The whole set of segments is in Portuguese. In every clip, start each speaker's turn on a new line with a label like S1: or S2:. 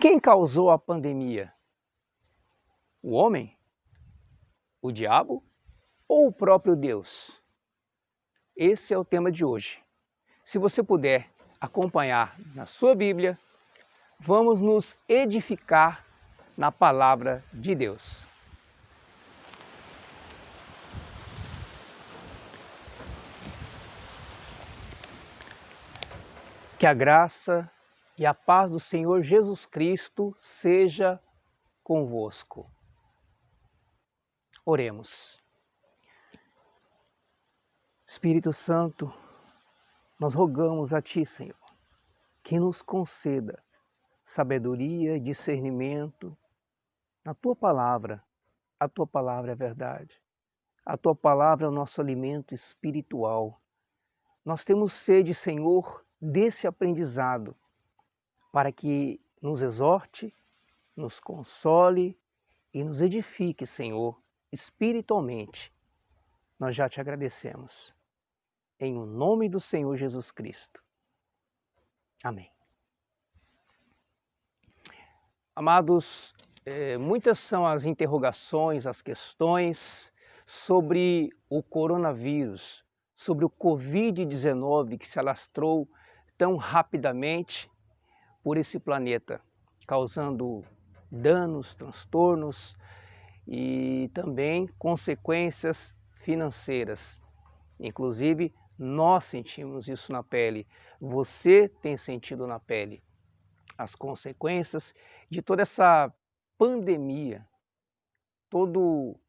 S1: Quem causou a pandemia? O homem? O diabo? Ou o próprio Deus? Esse é o tema de hoje. Se você puder acompanhar na sua Bíblia, vamos nos edificar na palavra de Deus. Que a graça e a paz do Senhor Jesus Cristo seja convosco. Oremos. Espírito Santo, nós rogamos a Ti, Senhor, que nos conceda sabedoria e discernimento na Tua palavra. A Tua palavra é verdade. A Tua palavra é o nosso alimento espiritual. Nós temos sede, Senhor, desse aprendizado, para que nos exorte, nos console e nos edifique, Senhor, espiritualmente. Nós já Te agradecemos. Em o nome do Senhor Jesus Cristo. Amém. Amados, muitas são as interrogações, as questões sobre o coronavírus, sobre o Covid-19 que se alastrou tão rapidamente por esse planeta, causando danos, transtornos e também consequências financeiras. Inclusive, nós sentimos isso na pele, você tem sentido na pele as consequências de toda essa pandemia, todo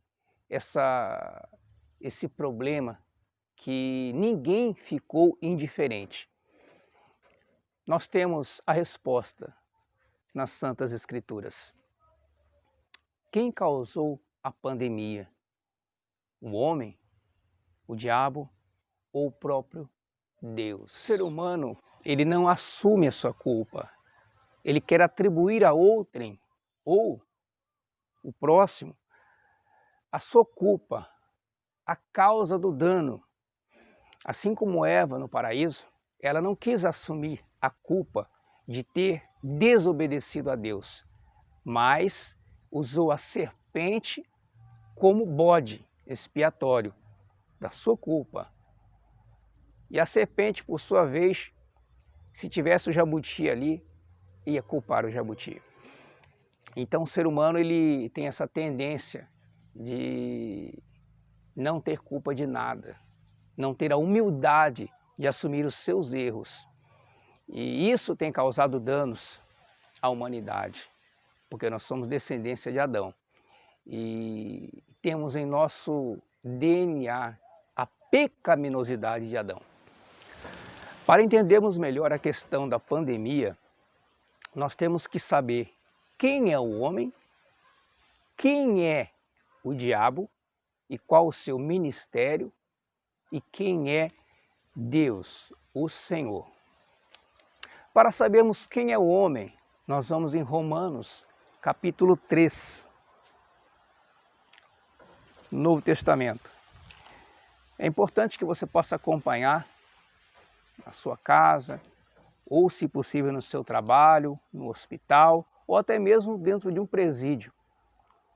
S1: esse problema que ninguém ficou indiferente. Nós temos a resposta nas Santas Escrituras. Quem causou a pandemia? O homem? O diabo? Ou o próprio Deus? O ser humano, ele não assume a sua culpa. Ele quer atribuir a outrem ou o próximo a sua culpa, a causa do dano. Assim como Eva no paraíso, ela não quis assumir a culpa de ter desobedecido a Deus, mas usou a serpente como bode expiatório da sua culpa. E a serpente, por sua vez, se tivesse o jabuti ali, ia culpar o jabuti. Então o ser humano ele tem essa tendência de não ter culpa de nada, não ter a humildade de assumir os seus erros. E isso tem causado danos à humanidade, porque nós somos descendência de Adão. E temos em nosso DNA a pecaminosidade de Adão. Para entendermos melhor a questão da pandemia, nós temos que saber quem é o homem, quem é o diabo e qual o seu ministério e quem é Deus, o Senhor. Para sabermos quem é o homem, nós vamos em Romanos, capítulo 3, Novo Testamento. É importante que você possa acompanhar na sua casa, ou se possível no seu trabalho, no hospital, ou até mesmo dentro de um presídio,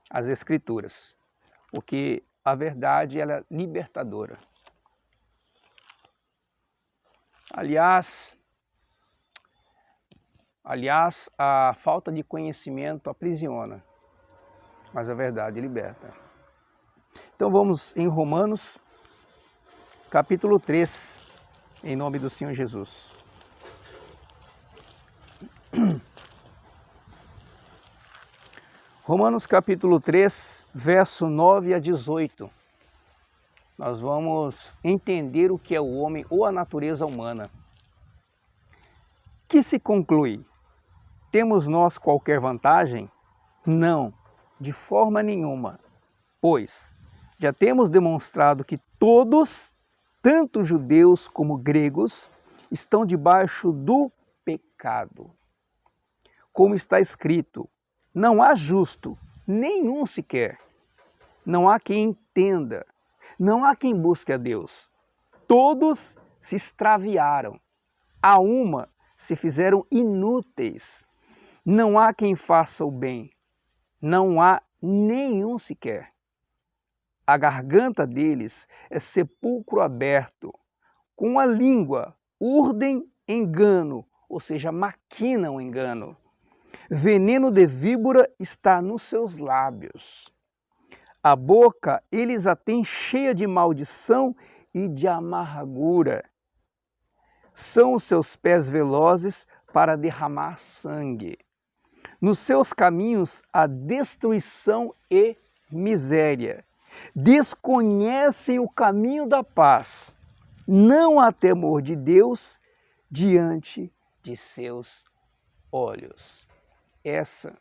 S1: as Escrituras, porque a verdade ela é libertadora. Aliás, a falta de conhecimento aprisiona, mas a verdade liberta. Então vamos em Romanos, capítulo 3, em nome do Senhor Jesus. Romanos capítulo 3, verso 9 a 18. Nós vamos entender o que é o homem ou a natureza humana. Que se conclui? Temos nós qualquer vantagem? Não, de forma nenhuma. Pois já temos demonstrado que todos, tanto judeus como gregos, estão debaixo do pecado. Como está escrito, não há justo, nenhum sequer. Não há quem entenda, não há quem busque a Deus. Todos se extraviaram, a uma se fizeram inúteis. Não há quem faça o bem, não há nenhum sequer. A garganta deles é sepulcro aberto, com a língua urdem engano, ou seja, maquinam engano. Veneno de víbora está nos seus lábios. A boca eles a têm cheia de maldição e de amargura. São os seus pés velozes para derramar sangue. Nos seus caminhos há destruição e miséria. Desconhecem o caminho da paz. Não há temor de Deus diante de seus olhos. Essa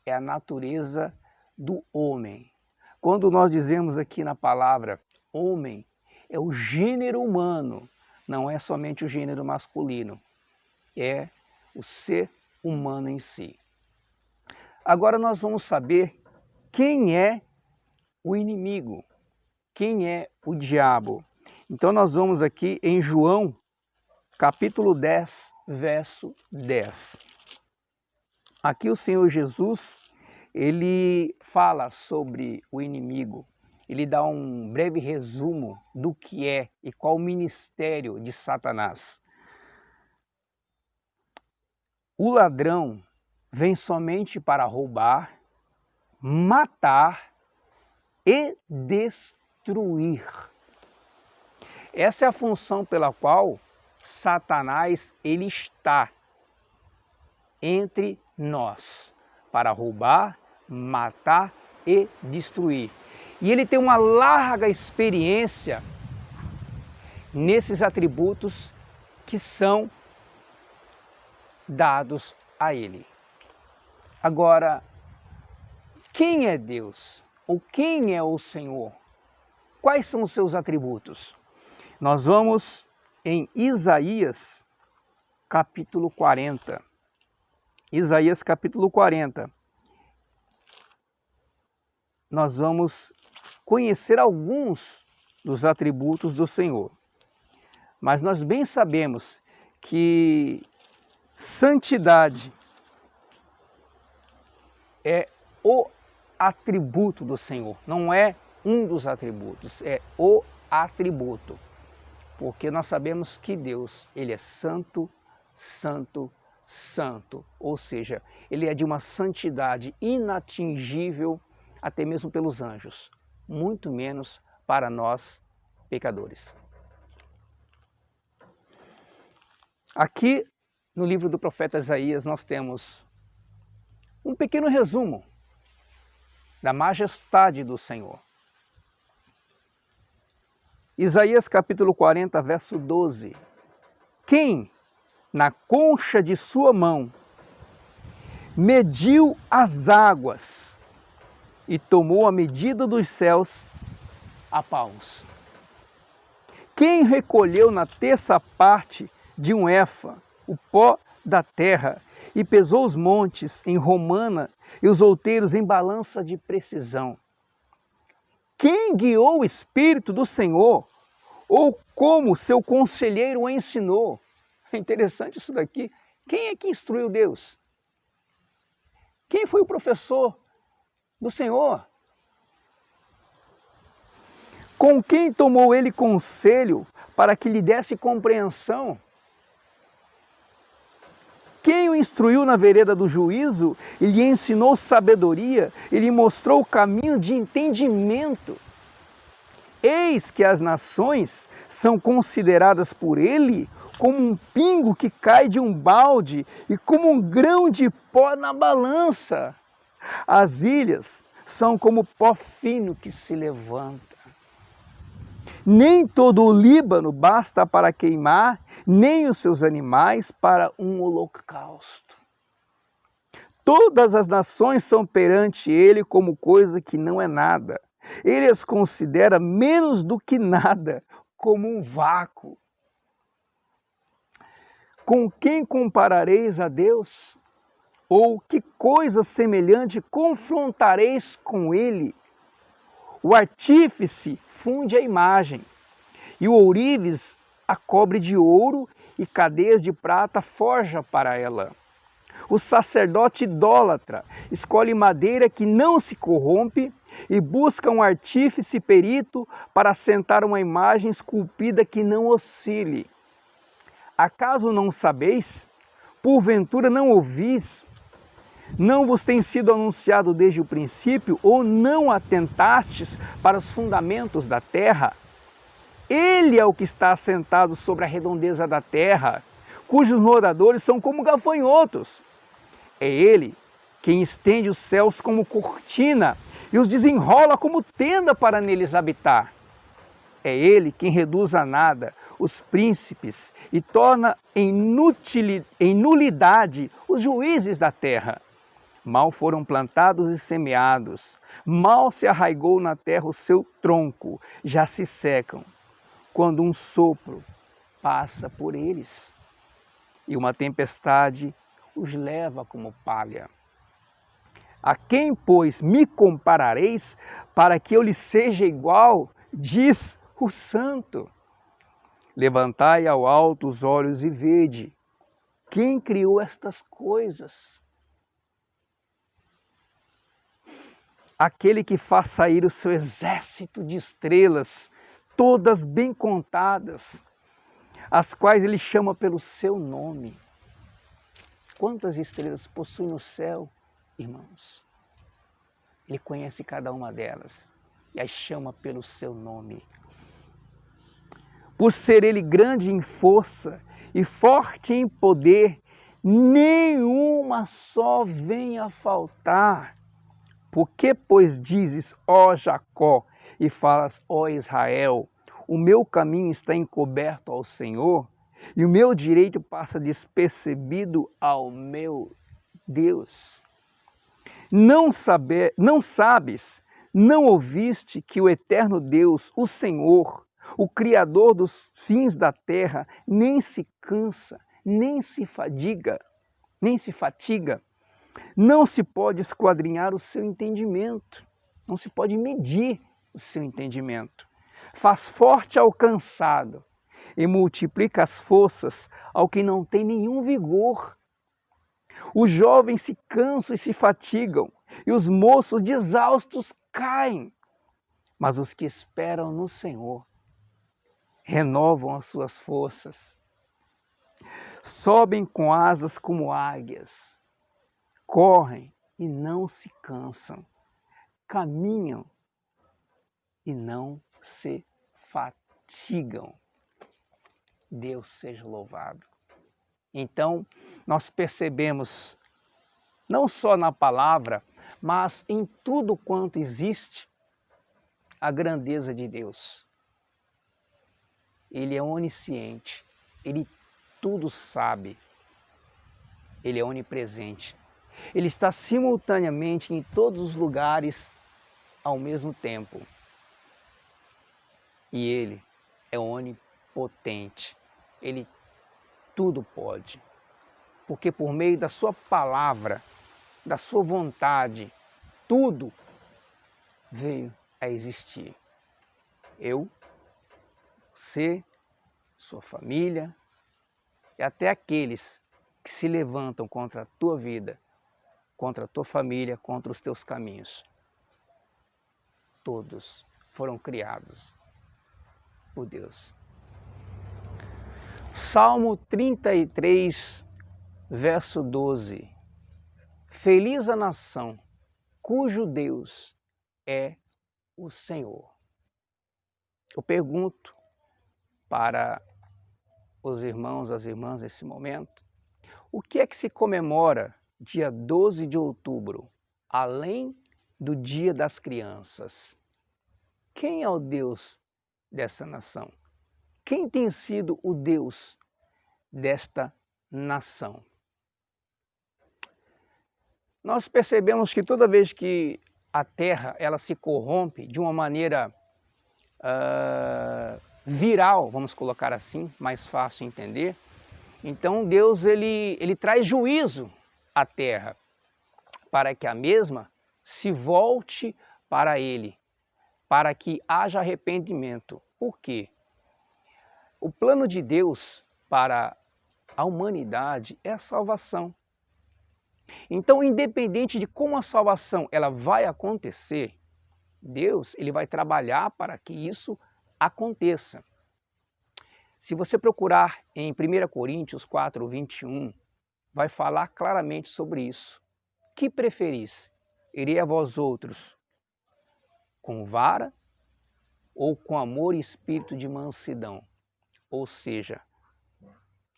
S1: é a natureza do homem. Quando nós dizemos aqui na palavra homem, é o gênero humano, não é somente o gênero masculino, é o ser humano em si. Agora nós vamos saber quem é o inimigo, quem é o diabo. Então nós vamos aqui em João, capítulo 10, verso 10. Aqui o Senhor Jesus, ele fala sobre o inimigo. Ele dá um breve resumo do que é e qual o ministério de Satanás. O ladrão vem somente para roubar, matar e destruir. Essa é a função pela qual Satanás ele está entre nós, para roubar, matar e destruir. E ele tem uma larga experiência nesses atributos que são dados a ele. Agora, quem é Deus? Ou quem é o Senhor? Quais são os seus atributos? Nós vamos em Isaías, capítulo 40. Isaías, capítulo 40. Nós vamos conhecer alguns dos atributos do Senhor. Mas nós bem sabemos que santidade é o atributo do Senhor, não é um dos atributos, é o atributo. Porque nós sabemos que Deus, ele é santo, santo, santo, ou seja, ele é de uma santidade inatingível até mesmo pelos anjos, muito menos para nós pecadores. Aqui no livro do profeta Isaías nós temos um pequeno resumo da majestade do Senhor. Isaías capítulo 40, verso 12. Quem, na concha de sua mão, mediu as águas e tomou a medida dos céus a palmos? Quem recolheu na terça parte de um éfa o pó da terra e pesou os montes em romana e os outeiros em balança de precisão? Quem guiou o Espírito do Senhor, ou como seu conselheiro o ensinou? É interessante isso daqui. Quem é que instruiu Deus? Quem foi o professor do Senhor? Com quem tomou ele conselho para que lhe desse compreensão? Quem o instruiu na vereda do juízo e lhe ensinou sabedoria e lhe mostrou o caminho de entendimento? Eis que as nações são consideradas por ele como um pingo que cai de um balde e como um grão de pó na balança. As ilhas são como pó fino que se levanta. Nem todo o Líbano basta para queimar, nem os seus animais para um holocausto. Todas as nações são perante ele como coisa que não é nada. Ele as considera menos do que nada, como um vácuo. Com quem comparareis a Deus? Ou que coisa semelhante confrontareis com ele? O artífice funde a imagem, e o ourives a cobre de ouro, e cadeias de prata forja para ela. O sacerdote idólatra escolhe madeira que não se corrompe e busca um artífice perito para assentar uma imagem esculpida que não oscile. Acaso não sabeis? Porventura não ouvis? Não vos tem sido anunciado desde o princípio, ou não atentastes para os fundamentos da terra? Ele é o que está assentado sobre a redondeza da terra, cujos moradores são como gafanhotos. É ele quem estende os céus como cortina e os desenrola como tenda para neles habitar. É ele quem reduz a nada os príncipes e torna em nulidade os juízes da terra. Mal foram plantados e semeados, mal se arraigou na terra o seu tronco, já se secam, quando um sopro passa por eles, e uma tempestade os leva como palha. A quem, pois, me comparareis para que eu lhe seja igual? Diz o Santo. Levantai ao alto os olhos e vede, quem criou estas coisas? Aquele que faz sair o seu exército de estrelas, todas bem contadas, as quais ele chama pelo seu nome. Quantas estrelas possui no céu, irmãos? Ele conhece cada uma delas e as chama pelo seu nome. Por ser ele grande em força e forte em poder, nenhuma só vem a faltar. Por que, pois, dizes, ó Jacó, e falas, ó Israel, o meu caminho está encoberto ao Senhor, e o meu direito passa despercebido ao meu Deus? Não sabes, não ouviste que o eterno Deus, o Senhor, o Criador dos fins da terra, nem se cansa, nem se fatiga, não se pode esquadrinhar o seu entendimento, não se pode medir o seu entendimento. Faz forte ao cansado e multiplica as forças ao que não tem nenhum vigor. Os jovens se cansam e se fatigam, e os moços de exaustos caem. Mas os que esperam no Senhor renovam as suas forças. Sobem com asas como águias, correm e não se cansam, caminham e não se fatigam. Deus seja louvado. Então, nós percebemos, não só na palavra, mas em tudo quanto existe, a grandeza de Deus. Ele é onisciente, Ele tudo sabe, Ele é onipresente. Ele está simultaneamente em todos os lugares ao mesmo tempo. E Ele é onipotente, Ele tudo pode. Porque por meio da sua palavra, da sua vontade, tudo veio a existir. Eu, você, sua família e até aqueles que se levantam contra a tua vida, contra a tua família, contra os teus caminhos. Todos foram criados por Deus. Salmo 33, verso 12. Feliz a nação cujo Deus é o Senhor. Eu pergunto para os irmãos, as irmãs nesse momento, o que é que se comemora dia 12 de outubro, além do Dia das Crianças? Quem é o Deus dessa nação? Quem tem sido o Deus desta nação? Nós percebemos que toda vez que a terra ela se corrompe de uma maneira viral, vamos colocar assim, mais fácil entender, então Deus ele traz juízo à terra para que a mesma se volte para Ele, para que haja arrependimento. Por quê? O plano de Deus para a humanidade é a salvação. Então, independente de como a salvação ela vai acontecer, Deus ele vai trabalhar para que isso aconteça. Se você procurar em 1 Coríntios 4:21, vai falar claramente sobre isso. Que preferis? Irei a vós outros com vara ou com amor e espírito de mansidão? Ou seja,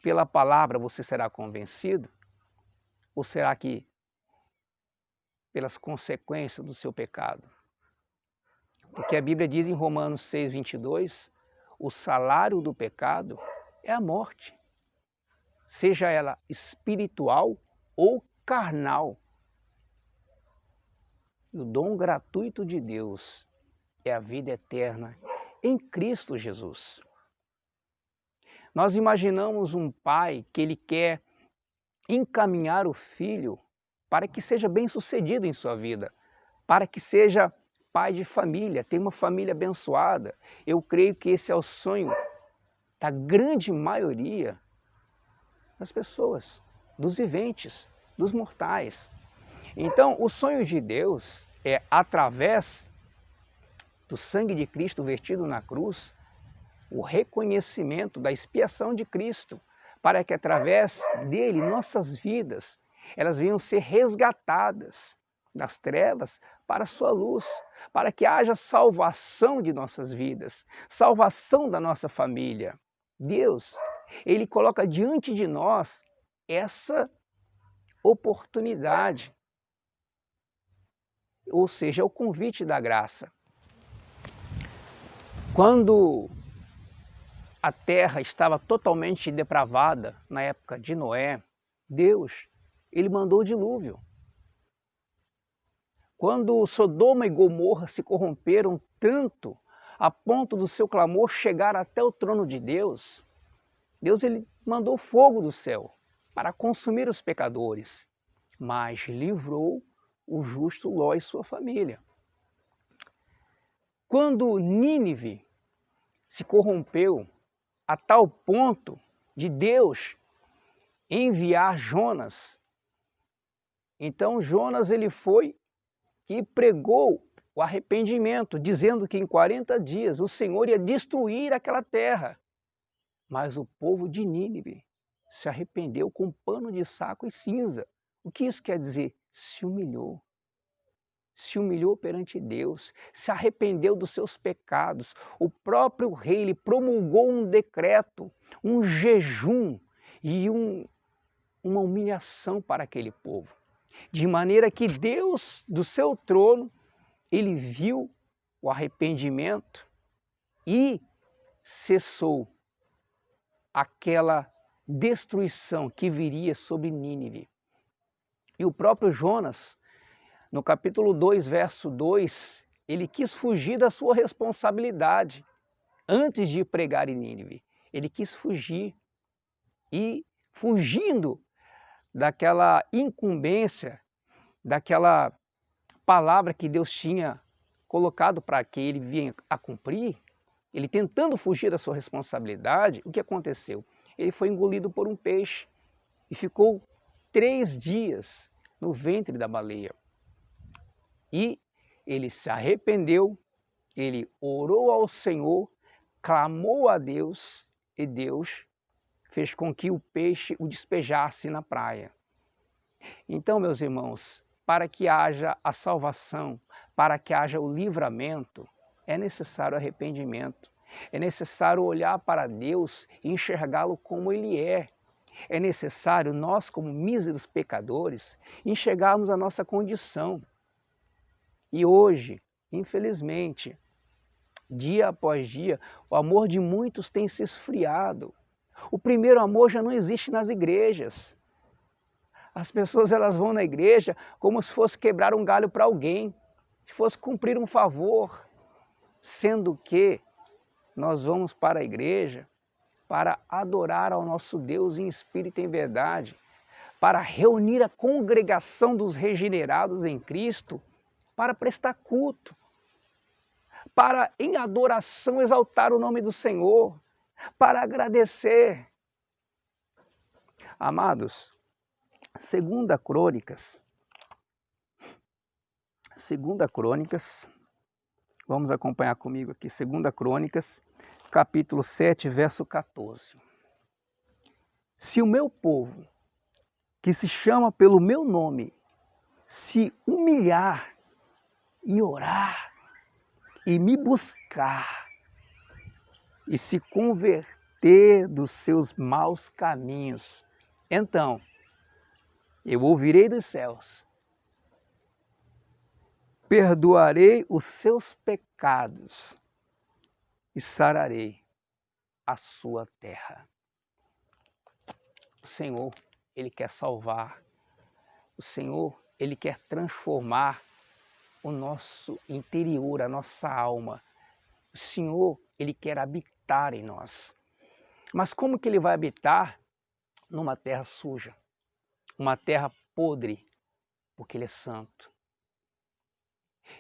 S1: pela palavra você será convencido? Ou será que pelas consequências do seu pecado? Porque a Bíblia diz em Romanos 6:22, o salário do pecado é a morte, seja ela espiritual ou carnal. E o dom gratuito de Deus é a vida eterna em Cristo Jesus. Nós imaginamos um pai que ele quer encaminhar o filho para que seja bem-sucedido em sua vida, para que seja pai de família, tenha uma família abençoada. Eu creio que esse é o sonho da grande maioria das pessoas, dos viventes, dos mortais. Então, o sonho de Deus é, através do sangue de Cristo vertido na cruz, o reconhecimento da expiação de Cristo, para que através dele nossas vidas, elas venham ser resgatadas das trevas para a sua luz, para que haja salvação de nossas vidas, salvação da nossa família. Deus, ele coloca diante de nós essa oportunidade, ou seja, o convite da graça. Quando a terra estava totalmente depravada na época de Noé, Deus, ele mandou o dilúvio. Quando Sodoma e Gomorra se corromperam tanto a ponto do seu clamor chegar até o trono de Deus, Deus ele mandou fogo do céu para consumir os pecadores, mas livrou o justo Ló e sua família. Quando Nínive se corrompeu a tal ponto de Deus enviar Jonas, então Jonas ele foi e pregou o arrependimento, dizendo que em 40 dias o Senhor ia destruir aquela terra. Mas o povo de Nínive se arrependeu com pano de saco e cinza. O que isso quer dizer? Se humilhou. Se humilhou perante Deus, se arrependeu dos seus pecados. O próprio rei ele promulgou um decreto, um jejum e uma humilhação para aquele povo. De maneira que Deus, do seu trono, ele viu o arrependimento e cessou aquela destruição que viria sobre Nínive. E o próprio Jonas, no capítulo 2, verso 2, ele quis fugir da sua responsabilidade antes de pregar em Nínive. Ele quis fugir e, fugindo daquela incumbência, daquela palavra que Deus tinha colocado para que ele vinha a cumprir, ele tentando fugir da sua responsabilidade, o que aconteceu? Ele foi engolido por um peixe e ficou 3 dias no ventre da baleia. E ele se arrependeu, ele orou ao Senhor, clamou a Deus e Deus fez com que o peixe o despejasse na praia. Então, meus irmãos, para que haja a salvação, para que haja o livramento, é necessário arrependimento. É necessário olhar para Deus e enxergá-lo como Ele é. É necessário nós, como míseros pecadores, enxergarmos a nossa condição. E hoje, infelizmente, dia após dia, o amor de muitos tem se esfriado. O primeiro amor já não existe nas igrejas. As pessoas elas vão na igreja como se fosse quebrar um galho para alguém, se fosse cumprir um favor, sendo que nós vamos para a igreja para adorar ao nosso Deus em espírito e em verdade, para reunir a congregação dos regenerados em Cristo, para prestar culto, para em adoração exaltar o nome do Senhor, para agradecer. Amados, Segunda Crônicas, vamos acompanhar comigo aqui, Segunda Crônicas, capítulo 7, verso 14. Se o meu povo, que se chama pelo meu nome, se humilhar e orar e me buscar e se converter dos seus maus caminhos, então eu ouvirei dos céus, perdoarei os seus pecados e sararei a sua terra. O Senhor, Ele quer salvar. O Senhor, Ele quer transformar o nosso interior, a nossa alma. O Senhor, Ele quer habitar em nós. Mas como que Ele vai habitar numa terra suja? Uma terra podre, porque Ele é santo.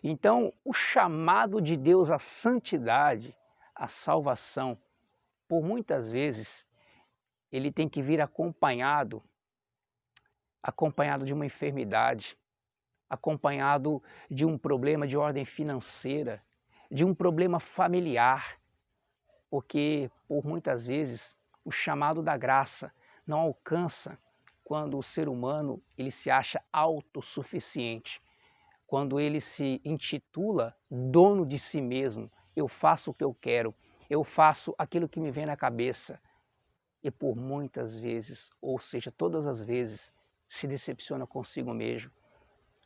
S1: Então, o chamado de Deus à santidade, à salvação, por muitas vezes, ele tem que vir acompanhado de uma enfermidade, acompanhado de um problema de ordem financeira, de um problema familiar, porque por muitas vezes o chamado da graça não alcança quando o ser humano ele se acha autossuficiente, quando ele se intitula dono de si mesmo. Eu faço o que eu quero, eu faço aquilo que me vem na cabeça. E por muitas vezes, ou seja, todas as vezes, se decepciona consigo mesmo,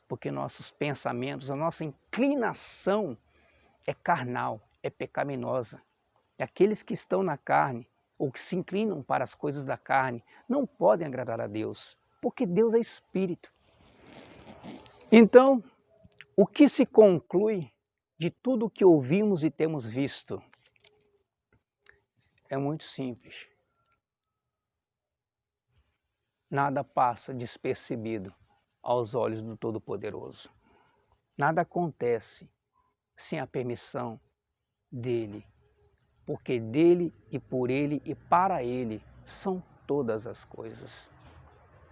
S1: porque nossos pensamentos, a nossa inclinação é carnal, é pecaminosa. E aqueles que estão na carne, ou que se inclinam para as coisas da carne, não podem agradar a Deus, porque Deus é Espírito. Então, o que se conclui de tudo o que ouvimos e temos visto? É muito simples. Nada passa despercebido aos olhos do Todo-Poderoso. Nada acontece sem a permissão dele, porque dele e por ele e para ele são todas as coisas.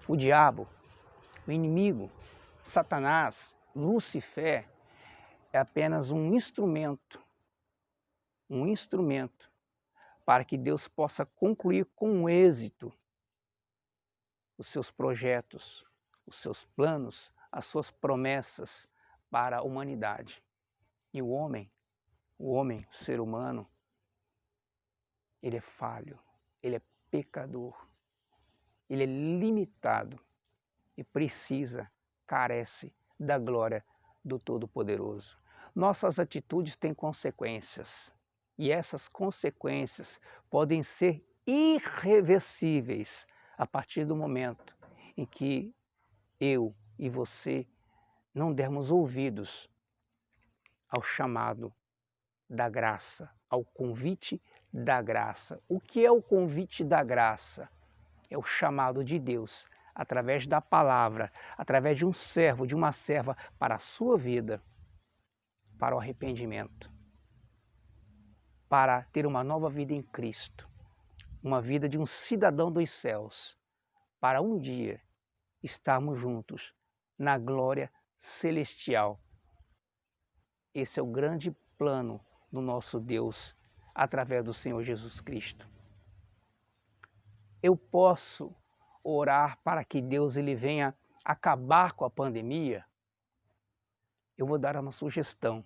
S1: O diabo, o inimigo, Satanás, Lúcifer, é apenas um instrumento para que Deus possa concluir com êxito os seus projetos, os seus planos, as suas promessas para a humanidade. E o homem, o ser humano, ele é falho, ele é pecador, ele é limitado e precisa, carece da glória do Todo-Poderoso. Nossas atitudes têm consequências e essas consequências podem ser irreversíveis a partir do momento em que eu e você não dermos ouvidos ao chamado da graça, ao convite da graça. O que é o convite da graça? É o chamado de Deus, através da palavra, através de um servo, de uma serva, para a sua vida, para o arrependimento, para ter uma nova vida em Cristo, uma vida de um cidadão dos céus, para um dia estarmos juntos na glória celestial. Esse é o grande plano do nosso Deus, através do Senhor Jesus Cristo. Eu posso orar para que Deus ele venha acabar com a pandemia? Eu vou dar uma sugestão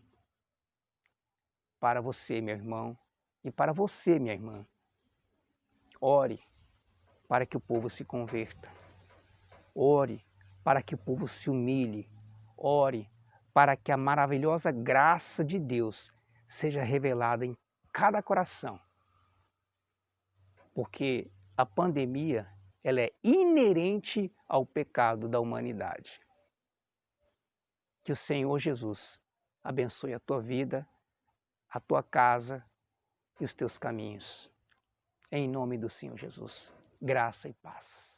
S1: para você, meu irmão, e para você, minha irmã. Ore para que o povo se converta. Ore para que o povo se humilhe. Ore para que a maravilhosa graça de Deus seja revelada em cada coração. Porque a pandemia, ela é inerente ao pecado da humanidade. Que o Senhor Jesus abençoe a tua vida, a tua casa e os teus caminhos. Em nome do Senhor Jesus, graça e paz.